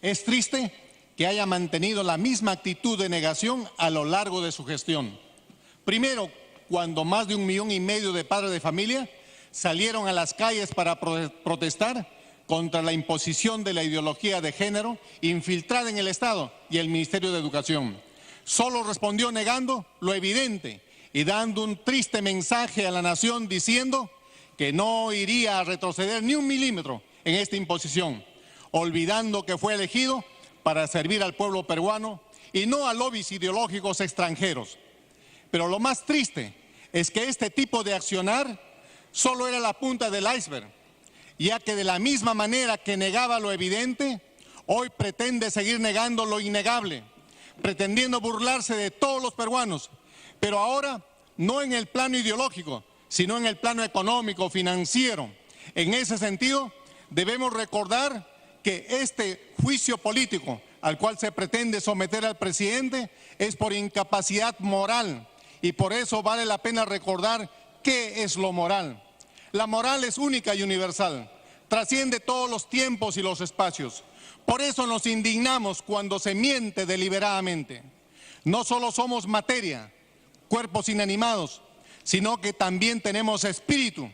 Es triste que haya mantenido la misma actitud de negación a lo largo de su gestión. Primero, cuando más de 1,5 millones de padres de familia salieron a las calles para protestar contra la imposición de la ideología de género infiltrada en el Estado y el Ministerio de Educación. Solo respondió negando lo evidente y dando un triste mensaje a la nación diciendo que no iría a retroceder ni 1 milímetro en esta imposición, olvidando que fue elegido para servir al pueblo peruano y no a lobbies ideológicos extranjeros. Pero lo más triste es que este tipo de accionar solo era la punta del iceberg, ya que de la misma manera que negaba lo evidente, hoy pretende seguir negando lo innegable, pretendiendo burlarse de todos los peruanos, pero ahora no en el plano ideológico, sino en el plano económico, financiero. En ese sentido, debemos recordar que este juicio político al cual se pretende someter al presidente es por incapacidad moral, y por eso vale la pena recordar qué es lo moral. La moral es única y universal, trasciende todos los tiempos y los espacios. Por eso nos indignamos cuando se miente deliberadamente. No solo somos materia, cuerpos inanimados, sino que también tenemos espíritu,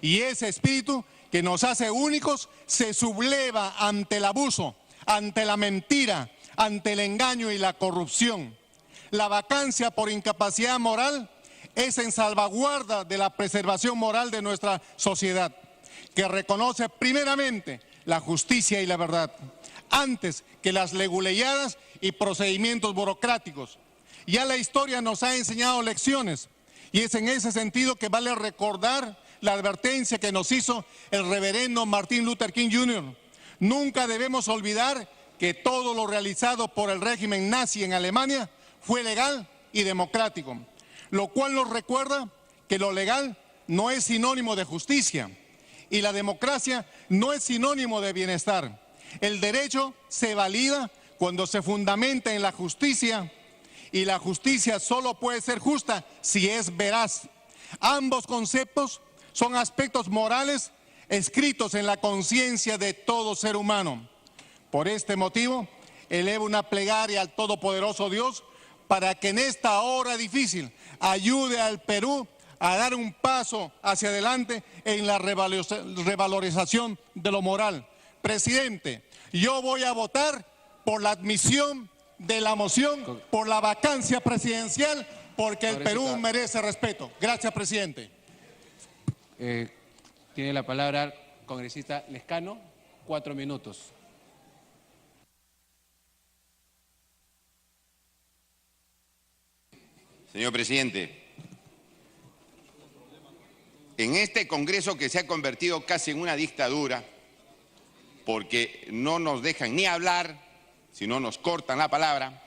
y ese espíritu que nos hace únicos se subleva ante el abuso, ante la mentira, ante el engaño y la corrupción. La vacancia por incapacidad moral es en salvaguarda de la preservación moral de nuestra sociedad, que reconoce primeramente la justicia y la verdad, antes que las leguleyadas y procedimientos burocráticos. Ya la historia nos ha enseñado lecciones, y es en ese sentido que vale recordar la advertencia que nos hizo el reverendo Martin Luther King Jr. Nunca debemos olvidar que todo lo realizado por el régimen nazi en Alemania fue legal y democrático, lo cual nos recuerda que lo legal no es sinónimo de justicia y la democracia no es sinónimo de bienestar. El derecho se valida cuando se fundamenta en la justicia, y la justicia solo puede ser justa si es veraz. Ambos conceptos son aspectos morales escritos en la conciencia de todo ser humano. Por este motivo, elevo una plegaria al Todopoderoso Dios para que en esta hora difícil ayude al Perú a dar un paso hacia adelante en la revalorización de lo moral. Presidente, yo voy a votar por la admisión de la moción, por la vacancia presidencial, porque el Perú merece respeto. Gracias, presidente. Tiene la palabra el congresista Lescano, 4 minutos. Señor presidente, en este Congreso que se ha convertido casi en una dictadura, porque no nos dejan ni hablar, sino nos cortan la palabra,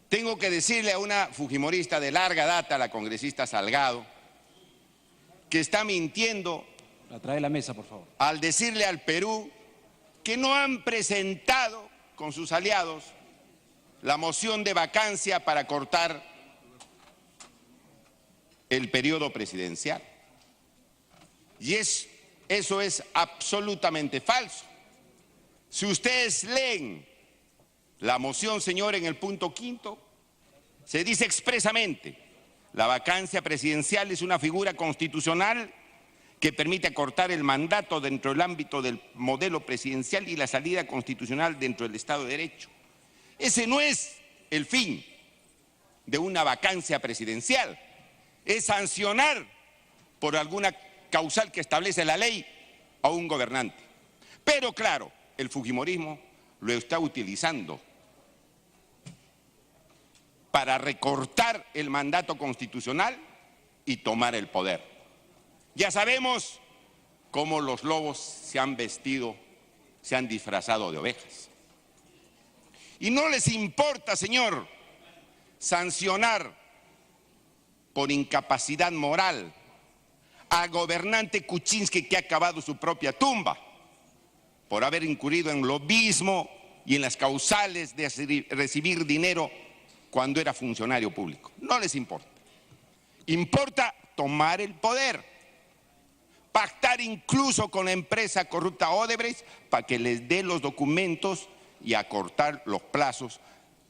tengo que decirle a una fujimorista de larga data, la congresista Salgado, que está mintiendo. La trae a la mesa, por favor. Al decirle al Perú que no han presentado con sus aliados la moción de vacancia para cortar el periodo presidencial. Y eso es absolutamente falso. Si ustedes leen la moción, señor, en el punto 5, se dice expresamente: la vacancia presidencial es una figura constitucional que permite acortar el mandato dentro del ámbito del modelo presidencial y la salida constitucional dentro del Estado de Derecho. Ese no es el fin de una vacancia presidencial, es sancionar por alguna causal que establece la ley a un gobernante. Pero claro, el fujimorismo lo está utilizando para recortar el mandato constitucional y tomar el poder. Ya sabemos cómo los lobos se han vestido, se han disfrazado de ovejas. Y no les importa, señor, sancionar por incapacidad moral al gobernante Kuczynski, que ha cavado su propia tumba por haber incurrido en lobismo y en las causales de recibir dinero cuando era funcionario público. No les importa. Importa tomar el poder, pactar incluso con la empresa corrupta Odebrecht para que les dé los documentos y acortar los plazos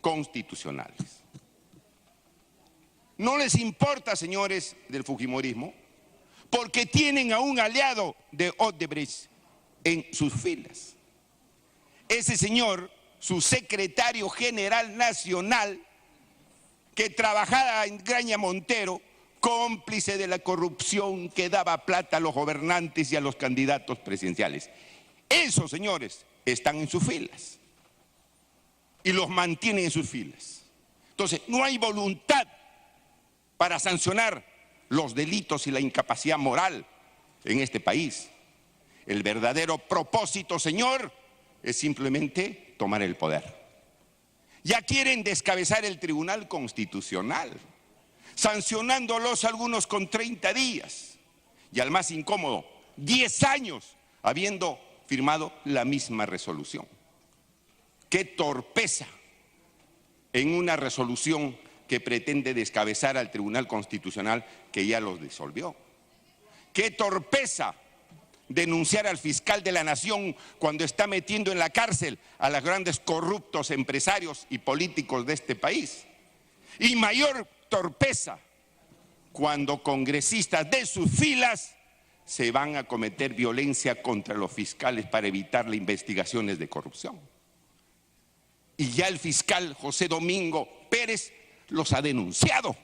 constitucionales. No les importa, señores del fujimorismo, porque tienen a un aliado de Odebrecht en sus filas. Ese señor, su secretario general nacional, que trabajaba en Graña Montero, cómplice de la corrupción que daba plata a los gobernantes y a los candidatos presidenciales. Esos señores están en sus filas y los mantienen en sus filas. Entonces, no hay voluntad para sancionar los delitos y la incapacidad moral en este país. El verdadero propósito, señor, es simplemente tomar el poder. Ya quieren descabezar el Tribunal Constitucional, sancionándolos algunos con 30 días y al más incómodo, 10 años habiendo firmado la misma resolución. ¡Qué torpeza en una resolución que pretende descabezar al Tribunal Constitucional que ya los disolvió! ¡Qué torpeza denunciar al fiscal de la Nación cuando está metiendo en la cárcel a los grandes corruptos empresarios y políticos de este país! Y mayor torpeza cuando congresistas de sus filas se van a cometer violencia contra los fiscales para evitar las investigaciones de corrupción. Y ya el fiscal José Domingo Pérez los ha denunciado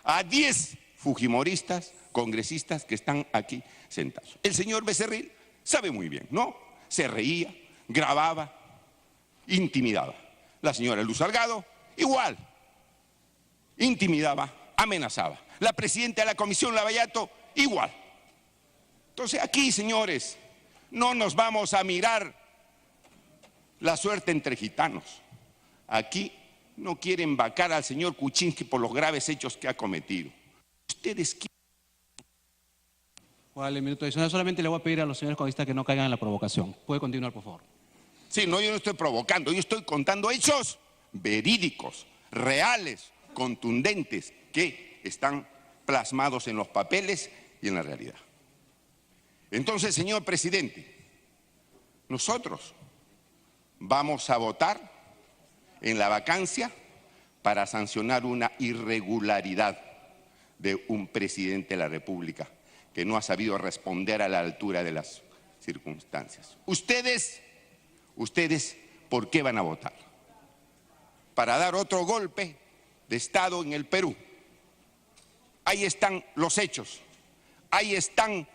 a 10 fujimoristas, congresistas que están aquí sentados. El señor Becerril sabe muy bien, ¿no? Se reía, grababa, intimidaba. La señora Luz Salgado, igual, intimidaba, amenazaba. La presidenta de la Comisión Lavallato, igual. Entonces aquí, señores, no nos vamos a mirar la suerte entre gitanos. Aquí no quieren vacar al señor Kuczynski por los graves hechos que ha cometido. Ustedes quieren... Vale, minuto adicional. Solamente le voy a pedir a los señores congresistas que no caigan en la provocación. ¿Puede continuar, por favor? Sí, no, yo no estoy provocando, yo estoy contando hechos verídicos, reales, contundentes, que están plasmados en los papeles y en la realidad. Entonces, señor presidente, nosotros vamos a votar en la vacancia para sancionar una irregularidad de un presidente de la República que no ha sabido responder a la altura de las circunstancias. Ustedes, ¿por qué van a votar? Para dar otro golpe de Estado en el Perú. Ahí están los hechos, ahí están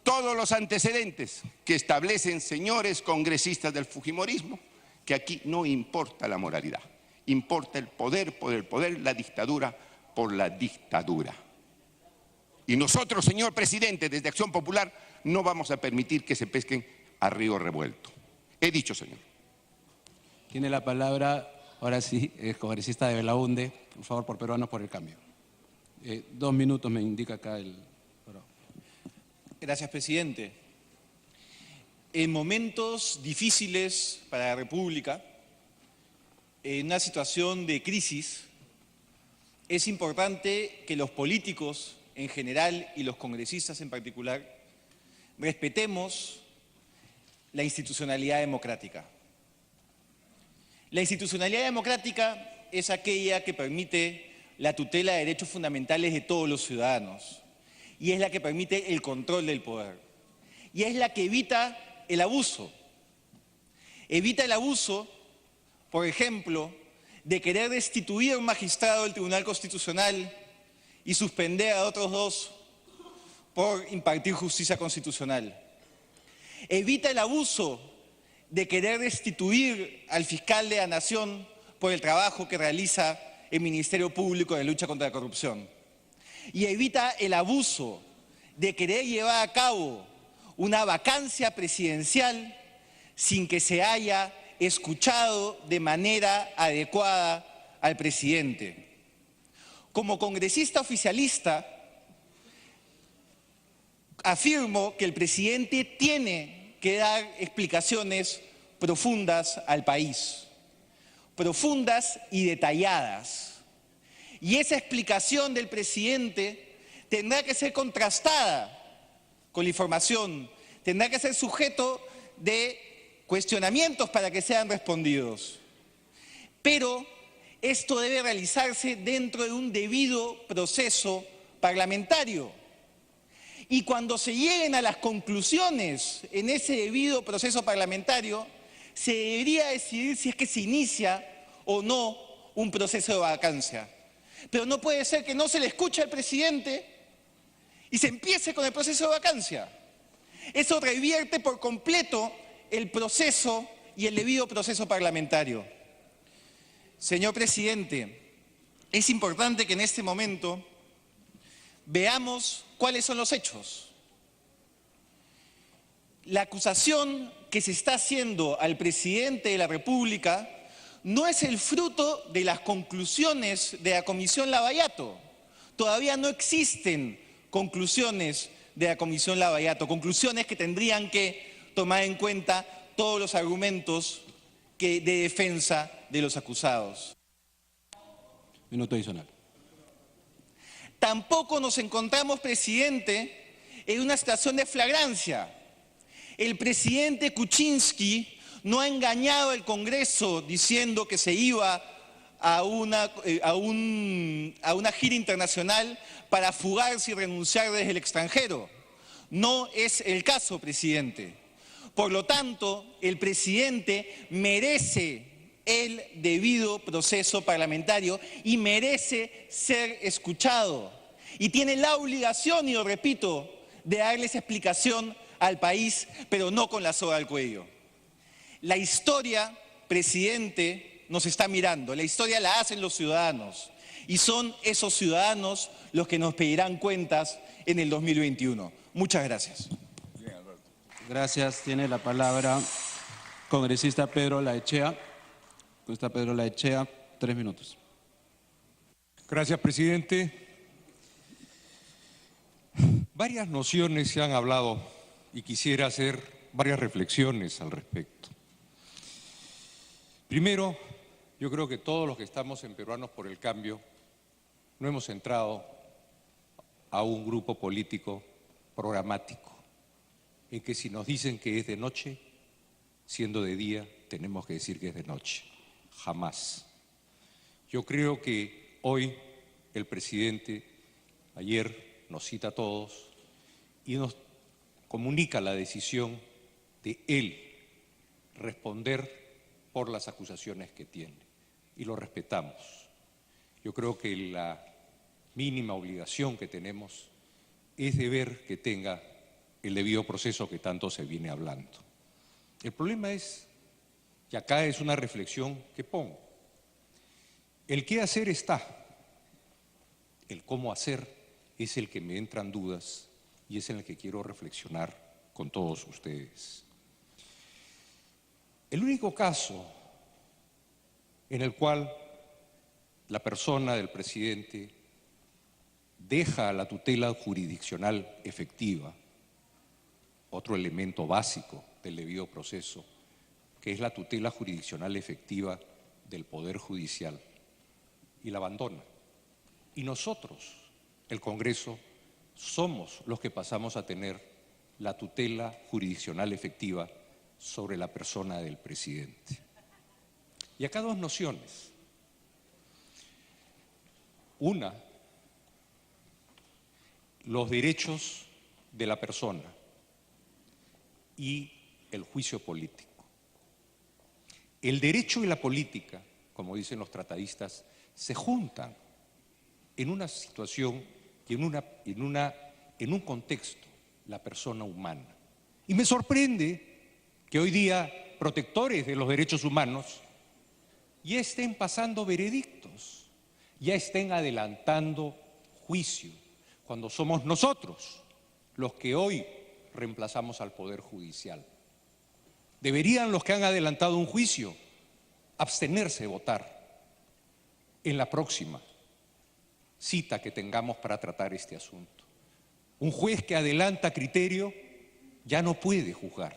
todos los antecedentes que establecen, señores congresistas del fujimorismo, que aquí no importa la moralidad, importa el poder por el poder, la dictadura por la dictadura. Y nosotros, señor presidente, desde Acción Popular, no vamos a permitir que se pesquen a río revuelto. He dicho, señor. Tiene la palabra, ahora sí, el congresista de Belaunde, por favor, por Peruanos por el Cambio. 2 minutos me indica acá el... Gracias, presidente. En momentos difíciles para la República, en una situación de crisis, es importante que los políticos en general y los congresistas en particular respetemos la institucionalidad democrática. La institucionalidad democrática es aquella que permite la tutela de derechos fundamentales de todos los ciudadanos y es la que permite el control del poder y es la que evita el abuso. Evita el abuso, por ejemplo, de querer destituir a un magistrado del Tribunal Constitucional y suspender a otros 2 por impartir justicia constitucional. Evita el abuso de querer destituir al fiscal de la Nación por el trabajo que realiza el Ministerio Público de lucha contra la corrupción. Y evita el abuso de querer llevar a cabo una vacancia presidencial sin que se haya escuchado de manera adecuada al presidente. Como congresista oficialista, afirmo que el presidente tiene que dar explicaciones profundas al país, profundas y detalladas. Y esa explicación del presidente tendrá que ser contrastada con la información, tendrá que ser sujeto de cuestionamientos para que sean respondidos. Pero esto debe realizarse dentro de un debido proceso parlamentario. Y cuando se lleguen a las conclusiones en ese debido proceso parlamentario, se debería decidir si es que se inicia o no un proceso de vacancia. Pero no puede ser que no se le escuche al presidente y se empiece con el proceso de vacancia. Eso revierte por completo el proceso y el debido proceso parlamentario. Señor presidente, es importante que en este momento veamos cuáles son los hechos. La acusación que se está haciendo al presidente de la República no es el fruto de las conclusiones de la Comisión Lavallato. Todavía no existen conclusiones de la Comisión Lavallato, conclusiones que tendrían que tomar en cuenta todos los argumentos de defensa de los acusados. Minuto adicional. Tampoco nos encontramos, presidente, en una situación de flagrancia. El presidente Kuczynski no ha engañado al Congreso diciendo que se iba a una gira internacional para fugarse y renunciar desde el extranjero. No es el caso, presidente. Por lo tanto, el presidente merece el debido proceso parlamentario y merece ser escuchado. Y tiene la obligación, y lo repito, de darles explicación al país, pero no con la soga al cuello. La historia, presidente, nos está mirando. La historia la hacen los ciudadanos. Y son esos ciudadanos los que nos pedirán cuentas en el 2021. Muchas gracias. Gracias. Tiene la palabra congresista Pedro Laechea. Congresista Pedro Laechea, 3 minutos. Gracias, presidente. Varias nociones se han hablado y quisiera hacer varias reflexiones al respecto. Primero, yo creo que todos los que estamos en Peruanos por el Cambio no hemos entrado a un grupo político programático, en que si nos dicen que es de noche, siendo de día, tenemos que decir que es de noche. Jamás. Yo creo que hoy el presidente, ayer, nos cita a todos y nos comunica la decisión de él responder por las acusaciones que tiene. Y lo respetamos. Yo creo que la mínima obligación que tenemos es de ver que tenga el debido proceso que tanto se viene hablando. El problema es, y acá es una reflexión que pongo, el qué hacer está, el cómo hacer es el que me entran dudas y es en el que quiero reflexionar con todos ustedes. El único caso en el cual la persona del presidente deja la tutela jurisdiccional efectiva, otro elemento básico del debido proceso, que es la tutela jurisdiccional efectiva del Poder Judicial, y la abandona. Y nosotros, el Congreso, somos los que pasamos a tener la tutela jurisdiccional efectiva sobre la persona del presidente. Y acá dos nociones. Una, los derechos de la persona y el juicio político. El derecho y la política, como dicen los tratadistas, se juntan en una situación y en un contexto, la persona humana. Y me sorprende que hoy día protectores de los derechos humanos ya estén pasando veredictos, ya estén adelantando juicio, cuando somos nosotros los que hoy reemplazamos al Poder Judicial. Deberían los que han adelantado un juicio abstenerse de votar en la próxima cita que tengamos para tratar este asunto. Un juez que adelanta criterio ya no puede juzgar,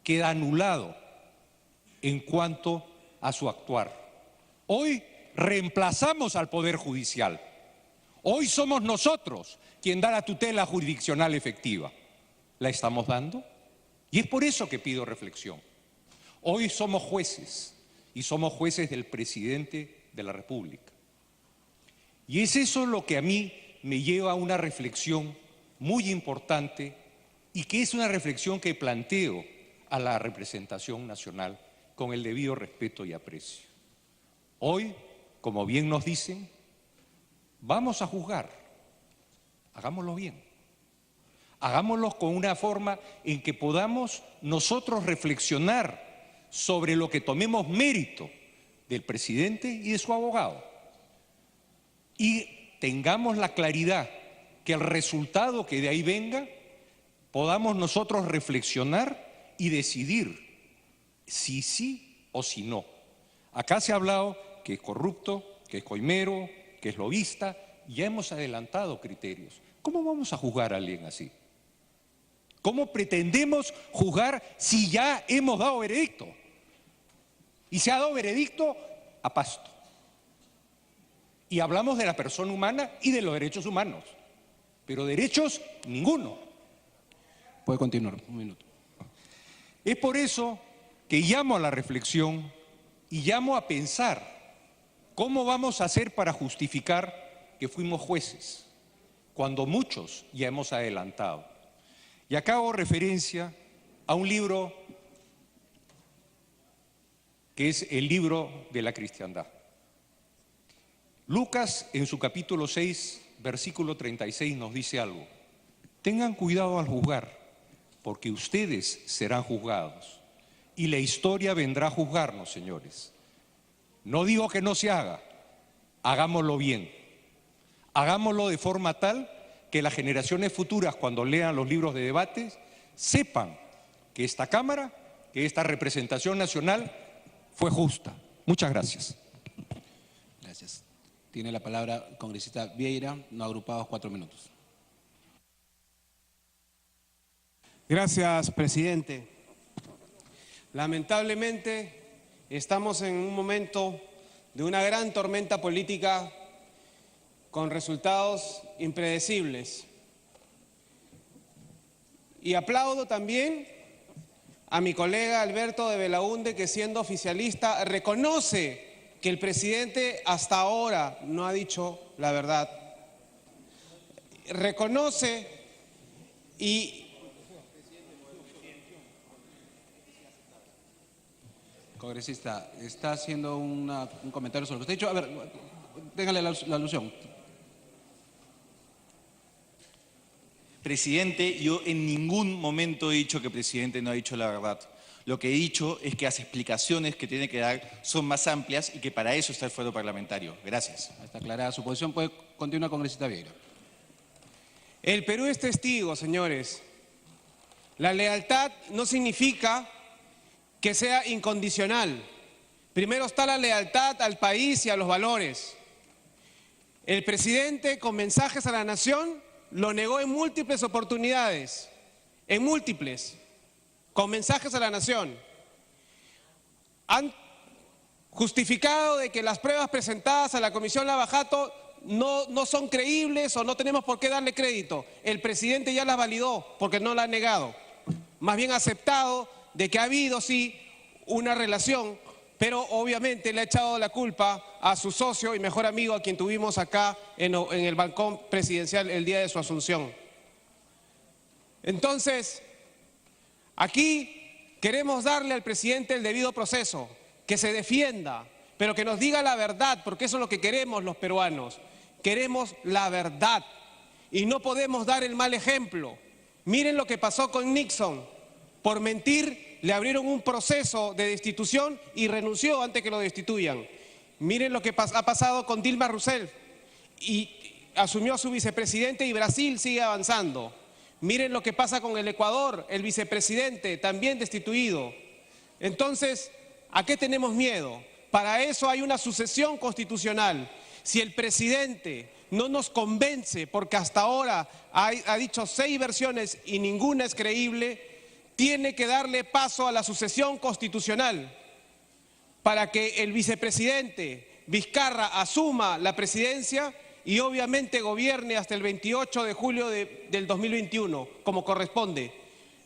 queda anulado en cuanto a su actuar. Hoy reemplazamos al Poder Judicial. Hoy somos nosotros quien da la tutela jurisdiccional efectiva. ¿La estamos dando? Y es por eso que pido reflexión. Hoy somos jueces y somos jueces del presidente de la República. Y es eso lo que a mí me lleva a una reflexión muy importante y que es una reflexión que planteo a la representación nacional con el debido respeto y aprecio. Hoy, como bien nos dicen, vamos a juzgar. Hagámoslo bien. Hagámoslo con una forma en que podamos nosotros reflexionar sobre lo que tomemos mérito del presidente y de su abogado. Y tengamos la claridad que el resultado que de ahí venga, podamos nosotros reflexionar y decidir si sí o si no. Acá se ha hablado que es corrupto, que es coimero, que es lobista, y ya hemos adelantado criterios. ¿Cómo vamos a juzgar a alguien así? ¿Cómo pretendemos juzgar si ya hemos dado veredicto? Y se ha dado veredicto a pasto. Y hablamos de la persona humana y de los derechos humanos, pero derechos ninguno. Puede continuar, un minuto. Es por eso que llamo a la reflexión y llamo a pensar cómo vamos a hacer para justificar que fuimos jueces, cuando muchos ya hemos adelantado. Y acá hago referencia a un libro que es el libro de la cristiandad. Lucas, en su capítulo 6, versículo 36, nos dice algo. Tengan cuidado al juzgar, porque ustedes serán juzgados. Y la historia vendrá a juzgarnos, señores. No digo que no se haga, hagámoslo bien. Hagámoslo de forma tal que las generaciones futuras, cuando lean los libros de debates, sepan que esta Cámara, que esta representación nacional fue justa. Muchas gracias. Gracias. Tiene la palabra el congresista Vieira, no agrupados, 4 minutos. Gracias, presidente. Lamentablemente, estamos en un momento de una gran tormenta política con resultados impredecibles. Y aplaudo también a mi colega Alberto de Belaunde, que siendo oficialista reconoce que el presidente hasta ahora no ha dicho la verdad. Reconoce y... Congresista, está haciendo un comentario sobre lo que usted ha dicho. A ver, téngale la alusión. Presidente, yo en ningún momento he dicho que el presidente no ha dicho la verdad. Lo que he dicho es que las explicaciones que tiene que dar son más amplias y que para eso está el fuero parlamentario. Gracias. Está aclarada su posición. Puede continuar, congresista Vieira. El Perú es testigo, señores. La lealtad no significa que sea incondicional. Primero está la lealtad al país y a los valores. El presidente, con mensajes a la nación, lo negó en múltiples oportunidades, con mensajes a la nación. Han justificado de que las pruebas presentadas a la Comisión Lavajato no son creíbles o no tenemos por qué darle crédito. El presidente ya las validó porque no la ha negado. Más bien ha aceptado de que ha habido, sí, una relación, pero obviamente le ha echado la culpa a su socio y mejor amigo, a quien tuvimos acá en el balcón presidencial el día de su asunción. Entonces, aquí queremos darle al presidente el debido proceso, que se defienda, pero que nos diga la verdad, porque eso es lo que queremos los peruanos. Queremos la verdad y no podemos dar el mal ejemplo. Miren lo que pasó con Nixon. Por mentir, le abrieron un proceso de destitución y renunció antes que lo destituyan. Miren lo que ha pasado con Dilma Rousseff y asumió a su vicepresidente y Brasil sigue avanzando. Miren lo que pasa con el Ecuador, el vicepresidente también destituido. Entonces, ¿a qué tenemos miedo? Para eso hay una sucesión constitucional. Si el presidente no nos convence, porque hasta ahora ha dicho 6 versiones y ninguna es creíble, tiene que darle paso a la sucesión constitucional para que el vicepresidente Vizcarra asuma la presidencia y obviamente gobierne hasta el 28 de julio del 2021, como corresponde.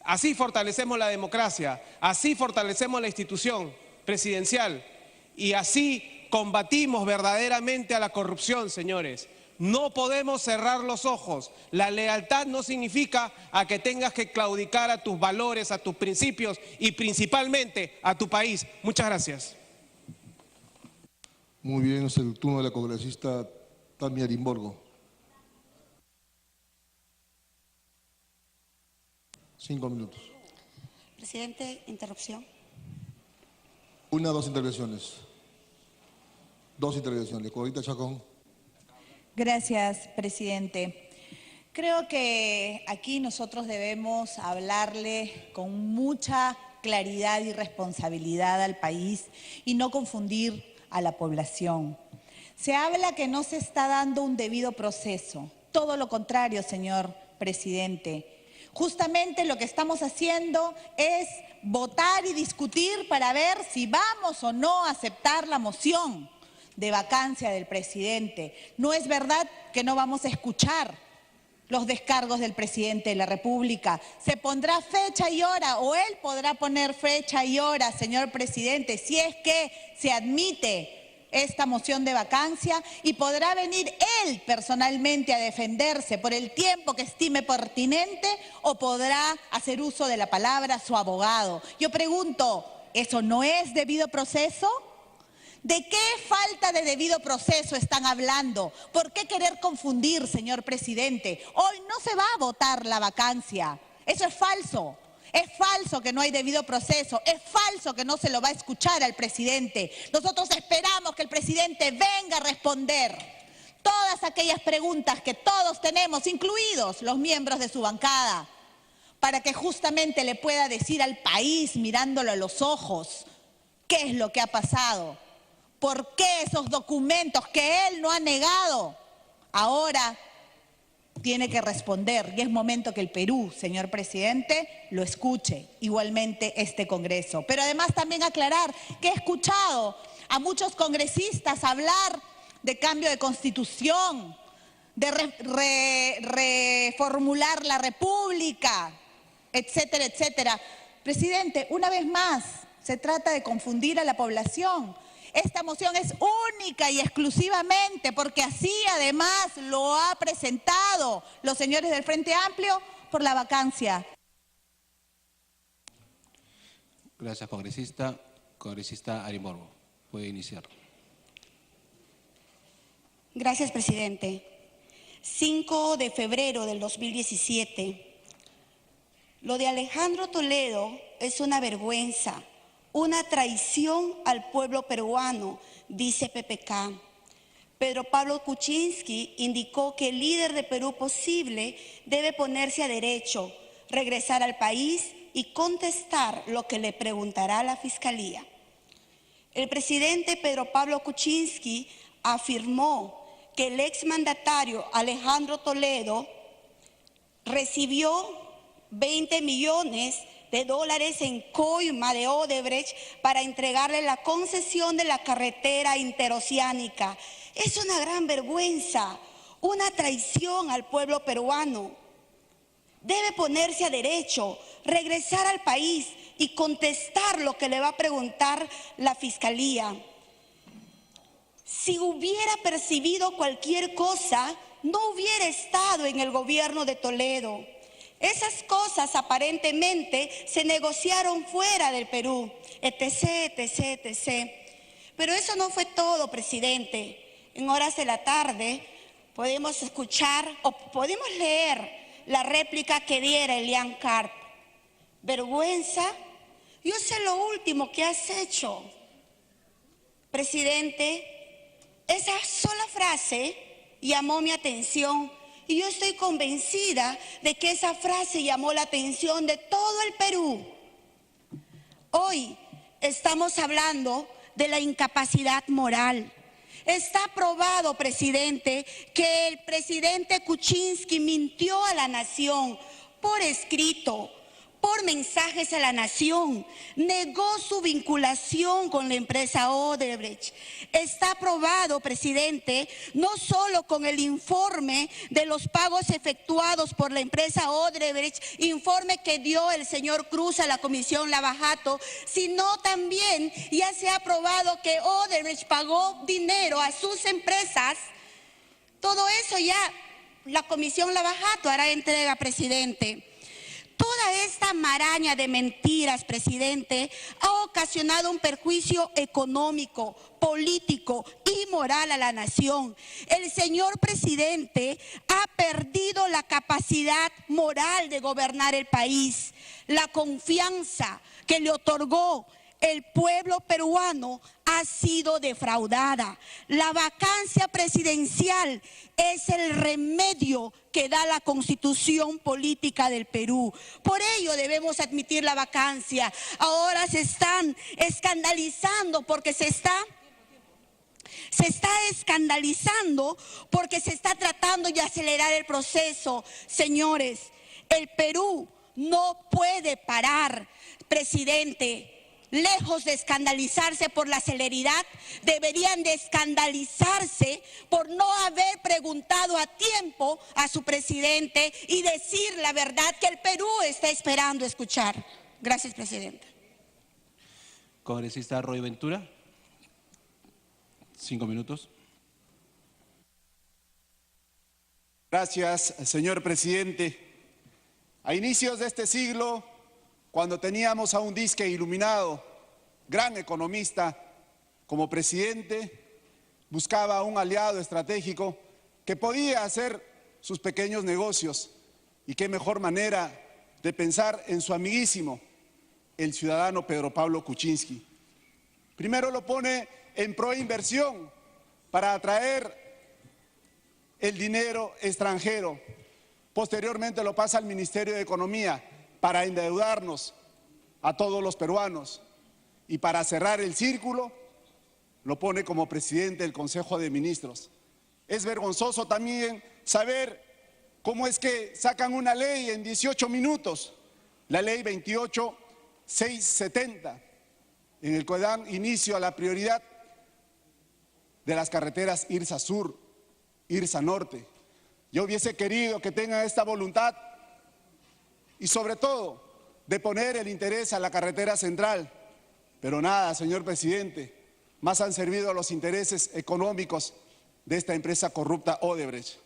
Así fortalecemos la democracia, así fortalecemos la institución presidencial y así combatimos verdaderamente a la corrupción, señores. No podemos cerrar los ojos. La lealtad no significa a que tengas que claudicar a tus valores, a tus principios y principalmente a tu país. Muchas gracias. Muy bien, es el turno de la congresista Tania Arimborgo. 5 minutos. Presidente, interrupción. Dos intervenciones. Dos intervenciones. Corita Chacón. Gracias, presidente. Creo que aquí nosotros debemos hablarle con mucha claridad y responsabilidad al país y no confundir a la población. Se habla que no se está dando un debido proceso. Todo lo contrario, señor presidente. Justamente lo que estamos haciendo es votar y discutir para ver si vamos o no a aceptar la moción de vacancia del presidente. No es verdad que no vamos a escuchar los descargos del presidente de la República. Se pondrá fecha y hora, o él podrá poner fecha y hora, señor presidente, si es que se admite esta moción de vacancia, y podrá venir él personalmente a defenderse por el tiempo que estime pertinente, o podrá hacer uso de la palabra su abogado. Yo pregunto, ¿eso no es debido proceso? ¿De qué falta de debido proceso están hablando? ¿Por qué querer confundir, señor presidente? Hoy no se va a votar la vacancia. Eso es falso. Es falso que no hay debido proceso. Es falso que no se lo va a escuchar al presidente. Nosotros esperamos que el presidente venga a responder todas aquellas preguntas que todos tenemos, incluidos los miembros de su bancada, para que justamente le pueda decir al país, mirándolo a los ojos, qué es lo que ha pasado. ¿Por qué esos documentos que él no ha negado ahora tiene que responder? Y es momento que el Perú, señor presidente, lo escuche, igualmente este Congreso. Pero además también aclarar que he escuchado a muchos congresistas hablar de cambio de constitución, de reformular la República, etcétera, etcétera. Presidente, una vez más, se trata de confundir a la población. Esta moción es única y exclusivamente porque así además lo ha presentado los señores del Frente Amplio por la vacancia. Gracias, congresista. Congresista Arimborgo, puede iniciar. Gracias, presidente. 5 de febrero del 2017. Lo de Alejandro Toledo es una vergüenza, una traición al pueblo peruano, dice PPK. Pedro Pablo Kuczynski indicó que el líder de Perú Posible debe ponerse a derecho, regresar al país y contestar lo que le preguntará la Fiscalía. El presidente Pedro Pablo Kuczynski afirmó que el exmandatario Alejandro Toledo recibió 20 millones de dólares en coima de Odebrecht para entregarle la concesión de la carretera interoceánica. Es una gran vergüenza, una traición al pueblo peruano. Debe ponerse a derecho, regresar al país y contestar lo que le va a preguntar la Fiscalía. Si hubiera percibido cualquier cosa, no hubiera estado en el gobierno de Toledo. Esas cosas aparentemente se negociaron fuera del Perú, etc., etc., etc. Pero eso no fue todo, presidente. En horas de la tarde podemos escuchar o podemos leer la réplica que diera Elian Karp. Vergüenza, yo sé lo último que has hecho. Presidente, esa sola frase llamó mi atención. Y yo estoy convencida de que esa frase llamó la atención de todo el Perú. Hoy estamos hablando de la incapacidad moral. Está probado, presidente, que el presidente Kuczynski mintió a la nación por escrito, por mensajes a la nación, negó su vinculación con la empresa Odebrecht. Está probado, presidente, no solo con el informe de los pagos efectuados por la empresa Odebrecht, informe que dio el señor Cruz a la Comisión Lavajato, sino también ya se ha probado que Odebrecht pagó dinero a sus empresas. Todo eso ya la Comisión Lavajato hará entrega, presidente. Toda esta maraña de mentiras, presidente, ha ocasionado un perjuicio económico, político y moral a la nación. El señor presidente ha perdido la capacidad moral de gobernar el país. La confianza que le otorgó el pueblo peruano ha sido defraudada. La vacancia presidencial es el remedio que da la Constitución política del Perú. Por ello debemos admitir la vacancia. Ahora se están escandalizando porque se está escandalizando porque se está tratando de acelerar el proceso. Señores, el Perú no puede parar, presidente. Lejos de escandalizarse por la celeridad, deberían de escandalizarse por no haber preguntado a tiempo a su presidente y decir la verdad que el Perú está esperando escuchar. Gracias, presidente. Congresista Roy Ventura, 5 minutos. Gracias, señor presidente. A inicios de este siglo, cuando teníamos a un disque iluminado, gran economista, como presidente, buscaba un aliado estratégico que podía hacer sus pequeños negocios. Y qué mejor manera de pensar en su amiguísimo, el ciudadano Pedro Pablo Kuczynski. Primero lo pone en proinversión para atraer el dinero extranjero. Posteriormente lo pasa al Ministerio de Economía para endeudarnos a todos los peruanos, y para cerrar el círculo lo pone como presidente del Consejo de Ministros. Es vergonzoso también saber cómo es que sacan una ley en 18 minutos, la ley 28670, en el que dan inicio a la prioridad de las carreteras IRSA Sur, IRSA Norte. Yo hubiese querido que tengan esta voluntad y sobre todo de poner el interés a la carretera central. Pero nada, señor presidente, más han servido los intereses económicos de esta empresa corrupta Odebrecht.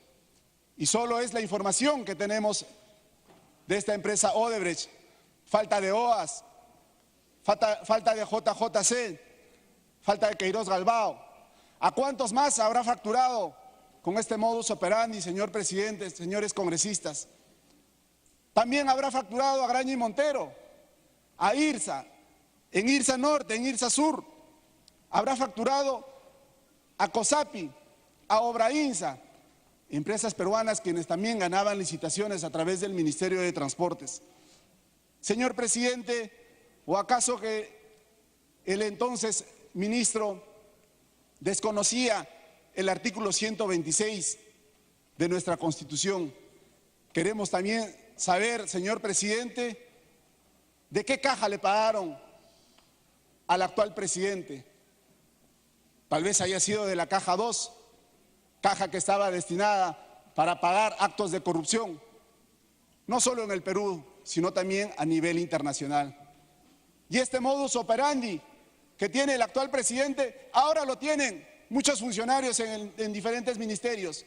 Y solo es la información que tenemos de esta empresa Odebrecht. Falta de OAS, falta de JJC, falta de Queiroz Galbao. ¿A cuántos más habrá facturado con este modus operandi, señor presidente, señores congresistas? También habrá facturado a Graña y Montero, a IRSA, en IRSA Norte, en IRSA Sur. Habrá facturado a COSAPI, a Obrainsa, empresas peruanas quienes también ganaban licitaciones a través del Ministerio de Transportes. Señor presidente, ¿o acaso que el entonces ministro desconocía el artículo 126 de nuestra Constitución? Queremos también saber, señor presidente, de qué caja le pagaron al actual presidente. Tal vez haya sido de la caja 2, caja que estaba destinada para pagar actos de corrupción, no solo en el Perú, sino también a nivel internacional. Y este modus operandi que tiene el actual presidente, ahora lo tienen muchos funcionarios en diferentes ministerios.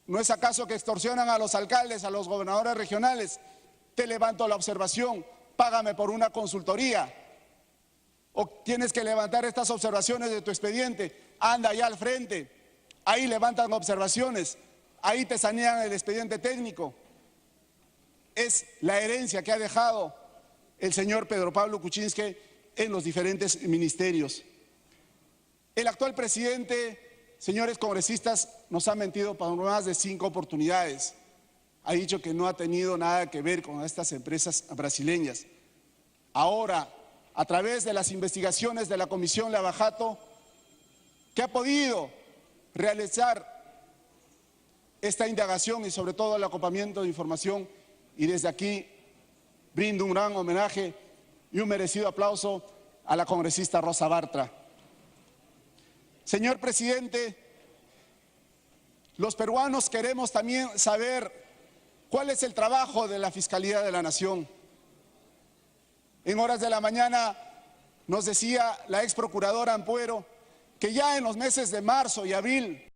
¿No es acaso que extorsionan a los alcaldes, a los gobernadores regionales? Te levanto la observación, págame por una consultoría. O tienes que levantar estas observaciones de tu expediente, anda allá al frente, ahí levantan observaciones, ahí te sanean el expediente técnico. Es la herencia que ha dejado el señor Pedro Pablo Kuczynski en los diferentes ministerios. El actual presidente, señores congresistas, nos ha mentido por más de 5 oportunidades. Ha dicho que no ha tenido nada que ver con estas empresas brasileñas. Ahora, a través de las investigaciones de la Comisión Lavajato, que ha podido realizar esta indagación y sobre todo el acopamiento de información, y desde aquí brindo un gran homenaje y un merecido aplauso a la congresista Rosa Bartra. Señor presidente, los peruanos queremos también saber cuál es el trabajo de la Fiscalía de la Nación. En horas de la mañana nos decía la ex procuradora Ampuero que ya en los meses de marzo y abril